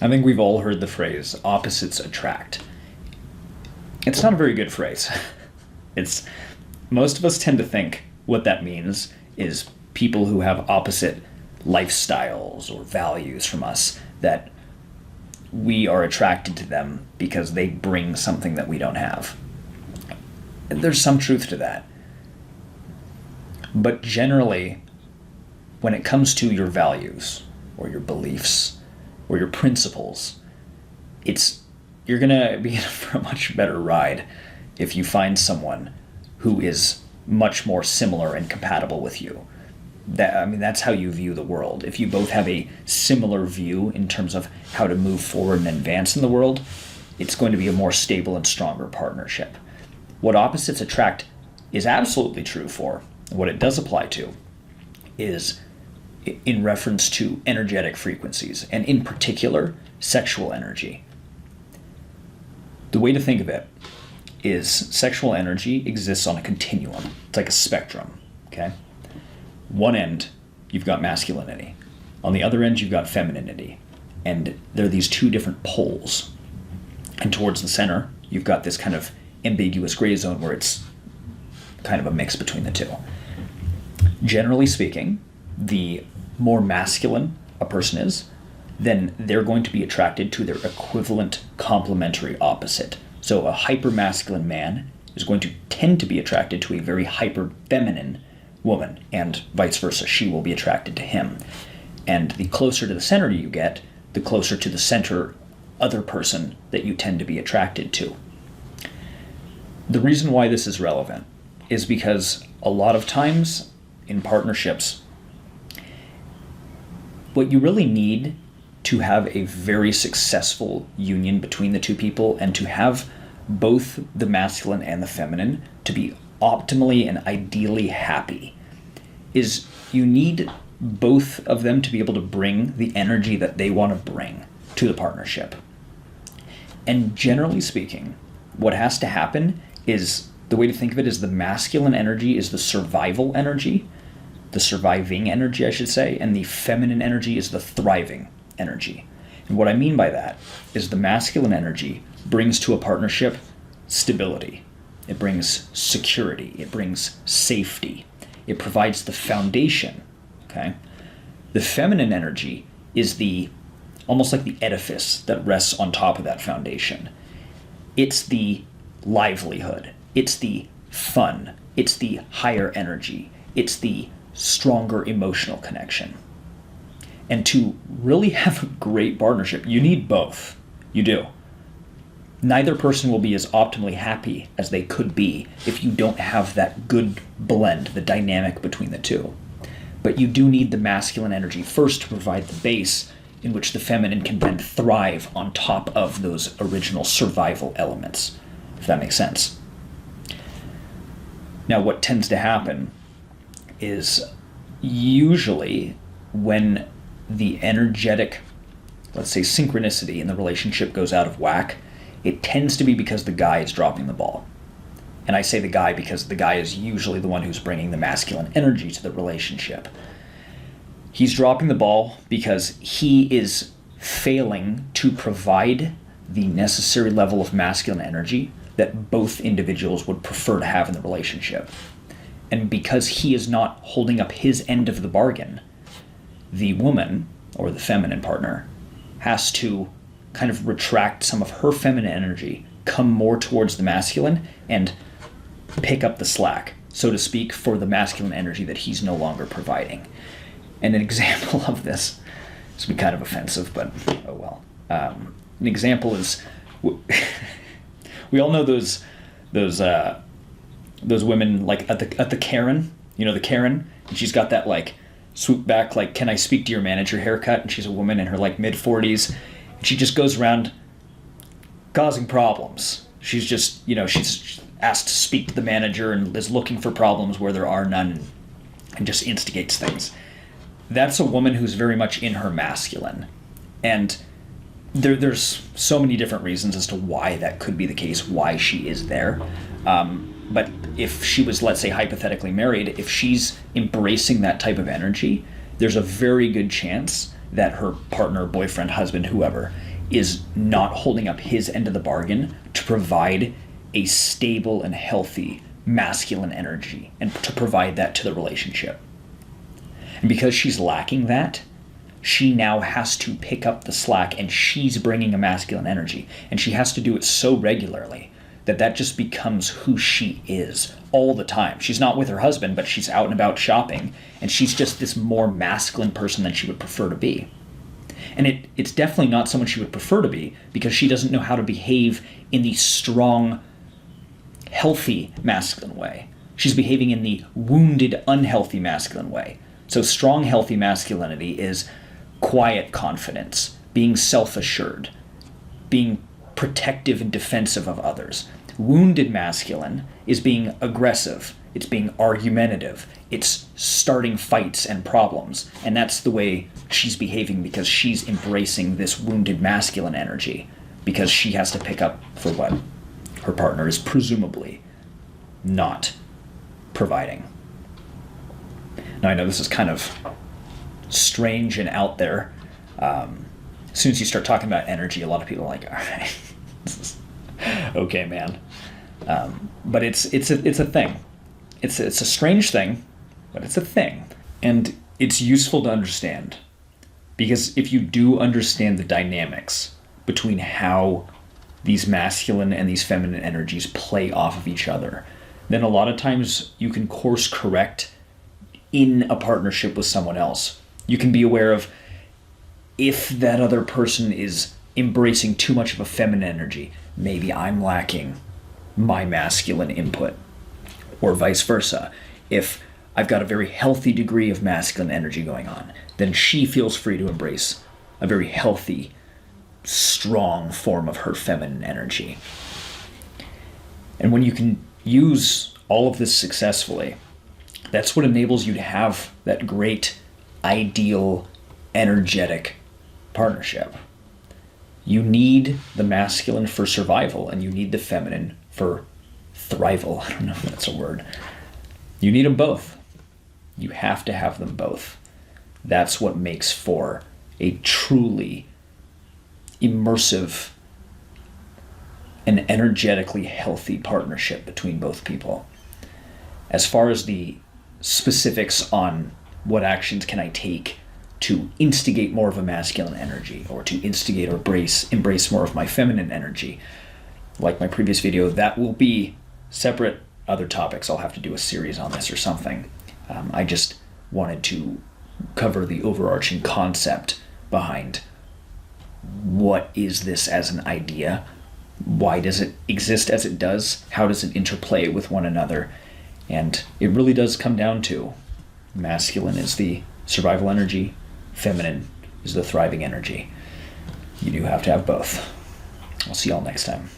I think we've all heard the phrase opposites attract. It's not a very good phrase. It's most of us tend to think what that means is people who have opposite lifestyles or values from us, that we are attracted to them because they bring something that we don't have. And there's some truth to that. But generally, when it comes to your values or your beliefs or your principles, you're gonna be in for a much better ride if you find someone who is much more similar and compatible with you. That's how you view the world. If you both have a similar view in terms of how to move forward and advance in the world, it's going to be a more stable and stronger partnership. What opposites attract is absolutely true for, what it does apply to, is in reference to energetic frequencies, and in particular, sexual energy. The way to think of it is sexual energy exists on a continuum. It's like a spectrum, okay? One end, you've got masculinity. On the other end, you've got femininity. And there are these two different poles. And towards the center, you've got this kind of ambiguous gray zone where it's kind of a mix between the two. Generally speaking, the more masculine a person is, then they're going to be attracted to their equivalent complementary opposite. So a hyper-masculine man is going to tend to be attracted to a very hyper-feminine woman, and vice versa. She will be attracted to him. And the closer to the center you get, the closer to the center other person that you tend to be attracted to. The reason why this is relevant is because a lot of times in partnerships, what you really need to have a very successful union between the two people, and to have both the masculine and the feminine to be optimally and ideally happy, is you need both of them to be able to bring the energy that they want to bring to the partnership. And generally speaking, what has to happen is, the way to think of it is, the masculine energy is the survival energy, the surviving energy, I should say, and the feminine energy is the thriving energy. And what I mean by that is the masculine energy brings to a partnership stability. It brings security. It brings safety. It provides the foundation, okay? The feminine energy is almost like the edifice that rests on top of that foundation. It's the livelihood. It's the fun. It's the higher energy. It's the stronger emotional connection. And to really have a great partnership, you need both. You do. Neither person will be as optimally happy as they could be if you don't have that good blend, the dynamic between the two. But you do need the masculine energy first to provide the base in which the feminine can then thrive on top of those original survival elements, if that makes sense. Now, what tends to happen is usually when the energetic, let's say, synchronicity in the relationship goes out of whack, it tends to be because the guy is dropping the ball. And I say the guy because the guy is usually the one who's bringing the masculine energy to the relationship. He's dropping the ball because he is failing to provide the necessary level of masculine energy that both individuals would prefer to have in the relationship. And because he is not holding up his end of the bargain, the woman, or the feminine partner, has to kind of retract some of her feminine energy, come more towards the masculine, and pick up the slack, so to speak, for the masculine energy that he's no longer providing. And an example of this will be kind of offensive, but oh well. An example is, we all know those women, like at the Karen, the Karen, and she's got that like swoop back, like, can I speak to your manager haircut? And she's a woman in her like mid-40s, and she just goes around causing problems. She's just, she's asked to speak to the manager and is looking for problems where there are none, and just instigates things. That's a woman who's very much in her masculine. And there's so many different reasons as to why that could be the case, why she is there. But if she was, let's say, hypothetically married, if she's embracing that type of energy, there's a very good chance that her partner, boyfriend, husband, whoever, is not holding up his end of the bargain to provide a stable and healthy masculine energy and to provide that to the relationship. And because she's lacking that, she now has to pick up the slack, and she's bringing a masculine energy. And she has to do it so regularly that just becomes who she is all the time. She's not with her husband, but she's out and about shopping, and she's just this more masculine person than she would prefer to be. And it's definitely not someone she would prefer to be, because she doesn't know how to behave in the strong, healthy masculine way. She's behaving in the wounded, unhealthy masculine way. So strong, healthy masculinity is quiet confidence, being self-assured, being protective and defensive of others. Wounded masculine is being aggressive. It's being argumentative. It's starting fights and problems. And that's the way she's behaving, because she's embracing this wounded masculine energy, because she has to pick up for what her partner is presumably not providing. Now, I know this is kind of strange and out there. As soon as you start talking about energy, a lot of people are like, all right, okay, man. But it's a thing. It's a strange thing, but it's a thing. And it's useful to understand, because if you do understand the dynamics between how these masculine and these feminine energies play off of each other, then a lot of times you can course correct in a partnership with someone else. You can be aware of if that other person is embracing too much of a feminine energy, maybe I'm lacking my masculine input, or vice versa. If I've got a very healthy degree of masculine energy going on, then she feels free to embrace a very healthy, strong form of her feminine energy. And when you can use all of this successfully, that's what enables you to have that great, ideal, energetic partnership. You need the masculine for survival, and you need the feminine for thrival. I don't know if that's a word. You need them both. You have to have them both. That's what makes for a truly immersive and energetically healthy partnership between both people. As far as the specifics on what actions can I take to instigate more of a masculine energy, or to instigate or embrace more of my feminine energy, like my previous video, that will be separate other topics. I'll have to do a series on this or something. I just wanted to cover the overarching concept behind what is this as an idea, why does it exist as it does, how does it interplay with one another, and it really does come down to masculine is the survival energy, feminine is the thriving energy. You do have to have both. I'll see y'all next time.